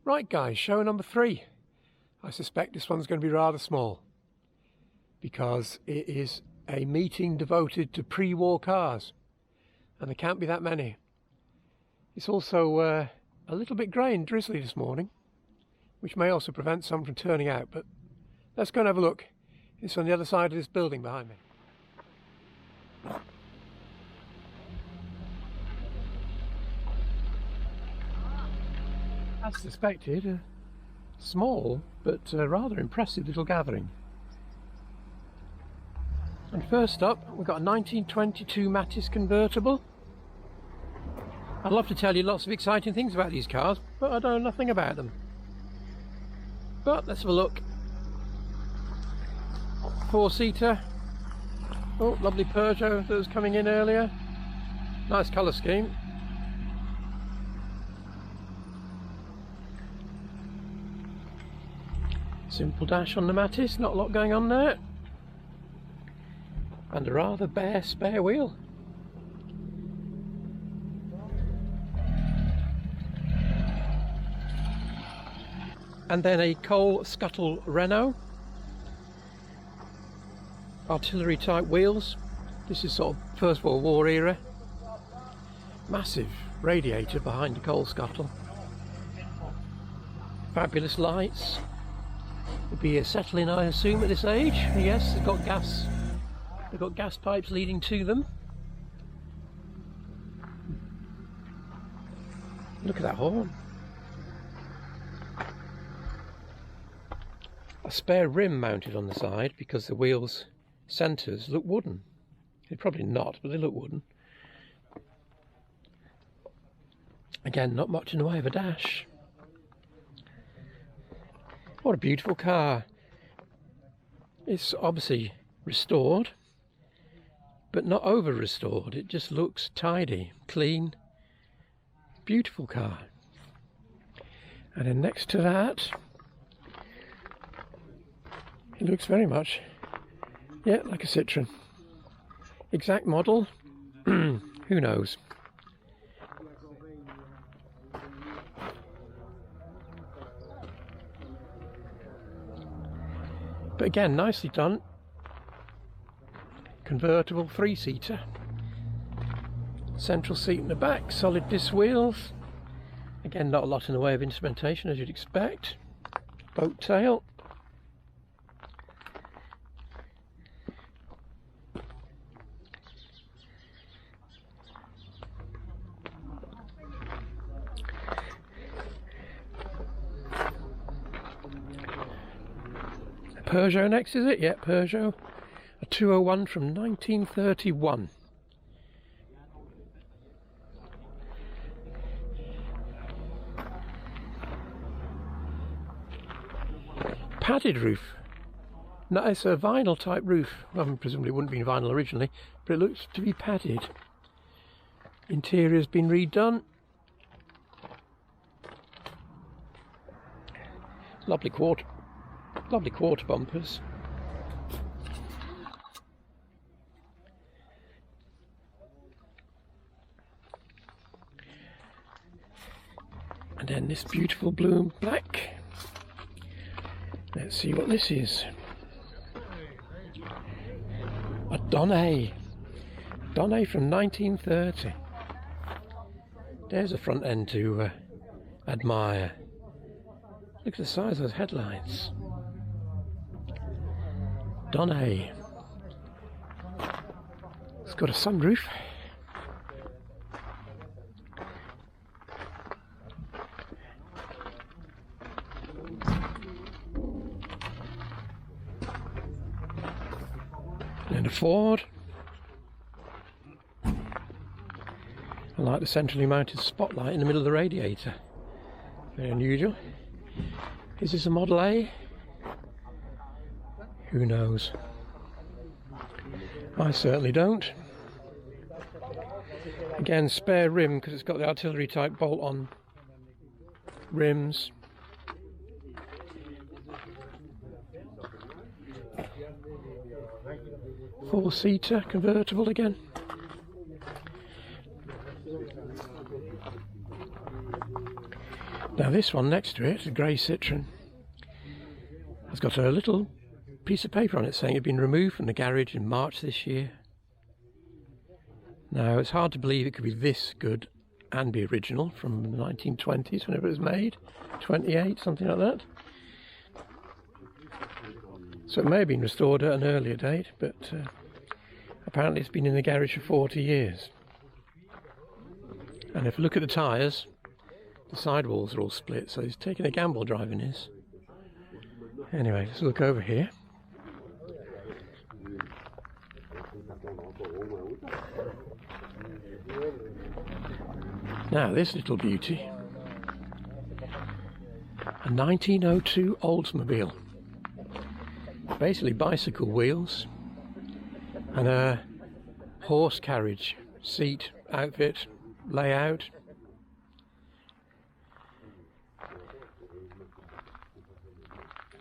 Right guys, show number 3. I suspect this one's going to be rather small because it is a meeting devoted to pre-war cars, and there can't be that many. It's also a little bit grey and drizzly this morning, which may also prevent some from turning out, but let's go and have a look. It's on the other side of this building behind me. As suspected, a small but rather impressive little gathering. And first up, we've got a 1922 Mattis convertible. I'd love to tell you lots of exciting things about these cars, but I know nothing about them. But let's have a look. 4-seater. Oh, lovely Peugeot that was coming in earlier. Nice colour scheme. Simple dash on the Mattis, not a lot going on there. And a rather bare spare wheel. And then a coal scuttle Renault. Artillery type wheels. This is sort of First World War era. Massive radiator behind the coal scuttle. Fabulous lights. Would be acetylene, I assume, at this age. Yes, they've got gas. They've got gas pipes leading to them. Look at that horn. A spare rim mounted on the side because the wheels centres look wooden. They're probably not, but they look wooden. Again, not much in the way of a dash. What a beautiful car. It's obviously restored, but not over restored. It just looks tidy, clean, beautiful car. And then next to that, it looks very much, yeah, like a Citroen. Exact model, who knows. But again, nicely done. Convertible 3-seater. Central seat in the back, solid disc wheels. Again, not a lot in the way of instrumentation as you'd expect. Boat tail. Peugeot next, is it? Yeah, Peugeot. A 201 from 1931. Padded roof. No, it's a vinyl type roof. Well, presumably it wouldn't be vinyl originally, but it looks to be padded. Interior's been redone. Lovely quarter bumpers. And then this beautiful blue and black. Let's see what this is. A Donnay from 1930. There's a front end to admire. Look at the size of those headlights. Donnay. It's got a sunroof. And a Ford. I like the centrally mounted spotlight in the middle of the radiator. Very unusual. Is this a Model A? Who knows? I certainly don't. Again, spare rim because it's got the artillery type bolt on rims. Four-seater convertible again. Now this one next to it, a grey Citroen, has got a little piece of paper on it saying it had been removed from the garage in March this year. Now it's hard to believe it could be this good and be original from the 1920s, whenever it was made, 28, something like that. So it may have been restored at an earlier date, but apparently it's been in the garage for 40 years. And if you look at the tyres, the sidewalls are all split, so he's taking a gamble driving this. Anyway, let's look over here. Now this little beauty, a 1902 Oldsmobile, basically bicycle wheels and a horse carriage, seat, outfit, layout.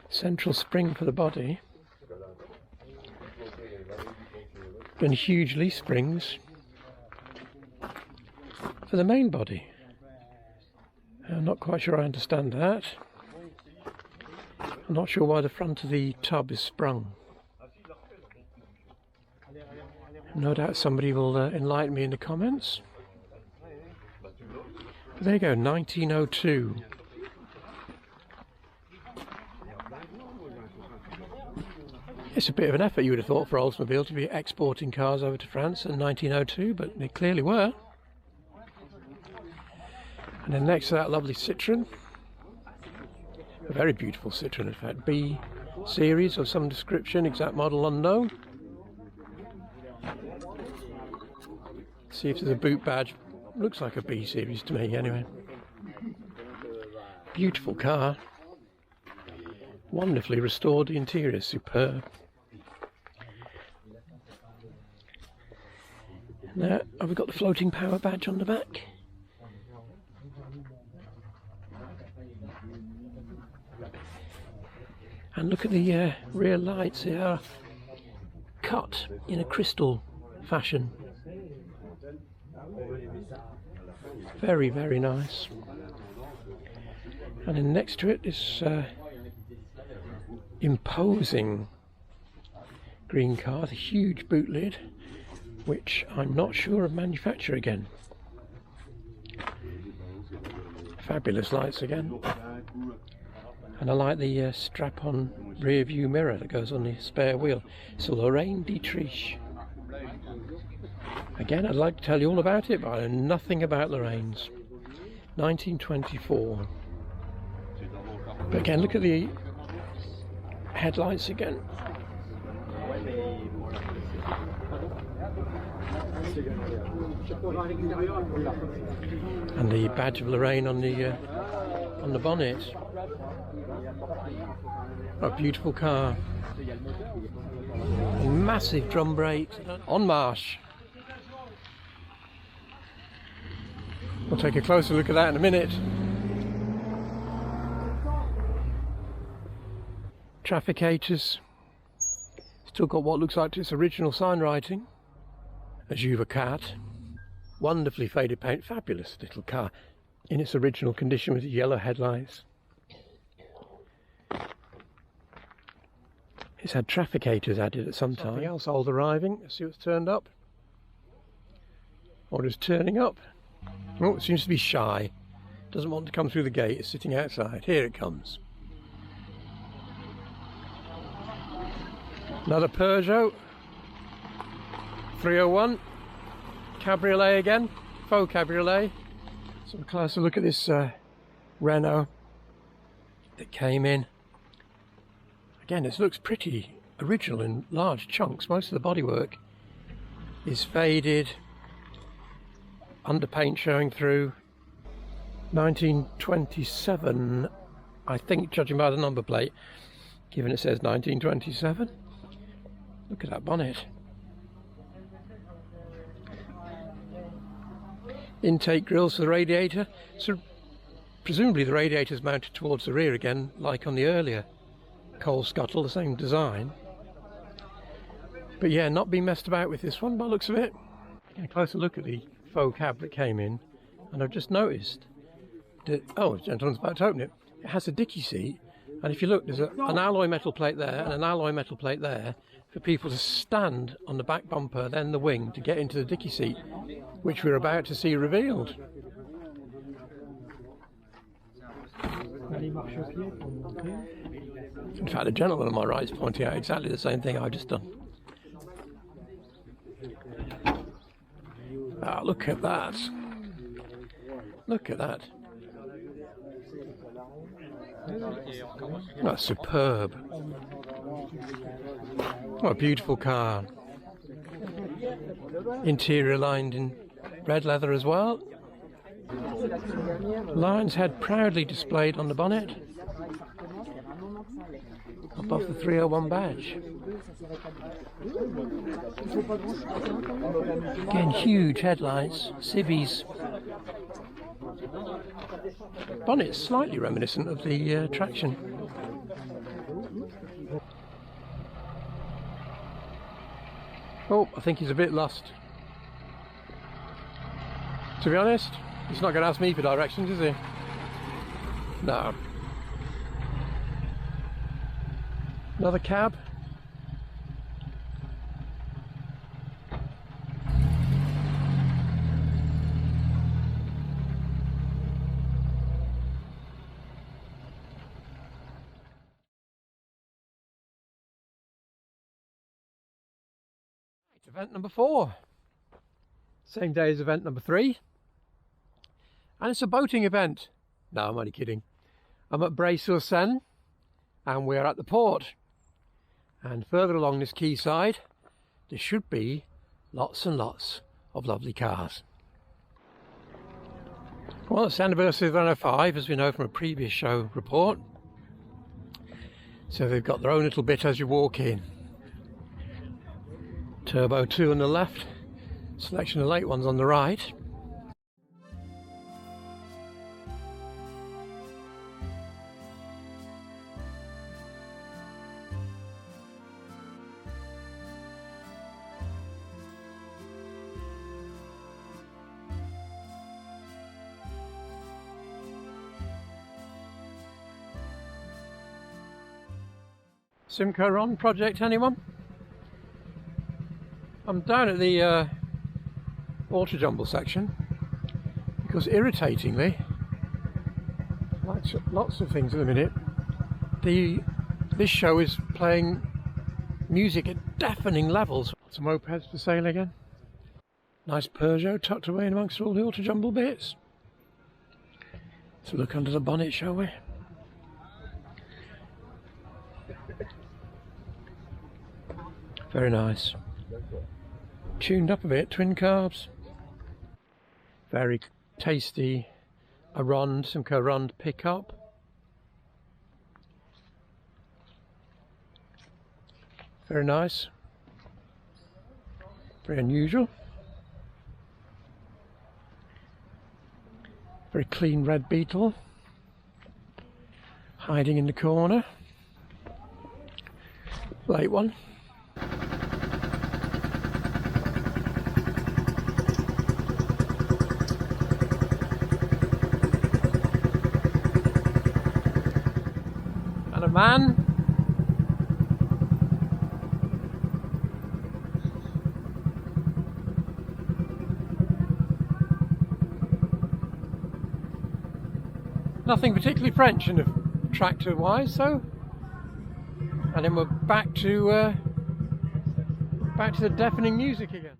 Central spring for the body, and huge leaf springs for the main body. I'm not quite sure I understand that. I'm not sure why the front of the tub is sprung. No doubt somebody will enlighten me in the comments. But there you go, 1902. It's a bit of an effort, you would have thought, for Oldsmobile to be exporting cars over to France in 1902, but they clearly were. And then next to that, lovely Citroen, a very beautiful Citroen, in fact, B series of some description, exact model unknown. See if there's a boot badge. Looks like a B series to me, anyway. Beautiful car, wonderfully restored. The interior is superb. Now, have we got the floating power badge on the back? And look at the rear lights, they are cut in a crystal fashion. Very, very nice. And then next to it is imposing green car, the huge boot lid, which I'm not sure of manufacture again. Fabulous lights again. And I like the strap-on rear view mirror that goes on the spare wheel. It's a Lorraine Dietrich. Again, I'd like to tell you all about it, but I know nothing about Lorraines. 1924. But again, look at the headlights again. And the badge of Lorraine on the bonnet. A beautiful car. Massive drum brakes. En marche. We'll take a closer look at that in a minute. Trafficators. Still got what looks like its original sign writing. A Juve cat. Wonderfully faded paint. Fabulous little car in its original condition with the yellow headlights. It's had trafficators added at some time. Something else old arriving. Let's see what's turned up. Or is turning up. Oh, it seems to be shy. Doesn't want to come through the gate. It's sitting outside. Here it comes. Another Peugeot 301 cabriolet again, faux cabriolet. So a closer look at this Renault that came in. Again, it looks pretty original in large chunks. Most of the bodywork is faded, underpaint showing through. 1927, I think, judging by the number plate, given it says 1927. Look at that bonnet. Intake grills for the radiator. So presumably the radiator is mounted towards the rear again, like on the earlier coal scuttle, the same design. But yeah, not being messed about with this one by the looks of it. A closer look at the faux cab that came in, and I've just noticed Oh, the gentleman's about to open it. It has a dicky seat, and if you look, there's an alloy metal plate there and an alloy metal plate there for people to stand on the back bumper, then the wing, to get into the dicky seat, which we're about to see revealed. In fact, the gentleman on my right is pointing out exactly the same thing I've just done. Ah, look at that. Look at that. That's superb. What a beautiful car. Interior lined in red leather as well. Lion's head proudly displayed on the bonnet, above the 301 badge. Again, huge headlights, civvies. Bonnet's slightly reminiscent of the Traction. Oh, I think he's a bit lost. To be honest, he's not going to ask me for directions, is he? No. Another cab. Event number 4. Same day as event number 3. And it's a boating event. No, I'm only kidding. I'm at Bray-sur-Seine and we're at the port. And further along this quayside, there should be lots and lots of lovely cars. Well, it's the anniversary of the Renault 5, as we know from a previous show report. So they've got their own little bit as you walk in. Turbo 2 on the left, selection of late ones on the right. Simco Ron project, anyone? I'm down at the auto jumble section because, irritatingly, like lots of things at the minute, this show is playing music at deafening levels. Some mopeds for sale again. Nice Peugeot tucked away in amongst all the auto jumble bits. Let's look under the bonnet, shall we? Very nice. Tuned up a bit, twin carbs. Very tasty. A Rond, Simco Rond pickup. Very nice. Very unusual. Very clean red Beetle. Hiding in the corner. Late one. And a man. Nothing particularly French in the tractor wise, so. And then we're back to the deafening music again.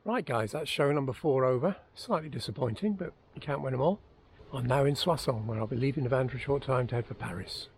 Right guys, that's show number 4 over. Slightly disappointing, but you can't win them all. I'm now in Soissons, where I'll be leaving the van for a short time to head for Paris.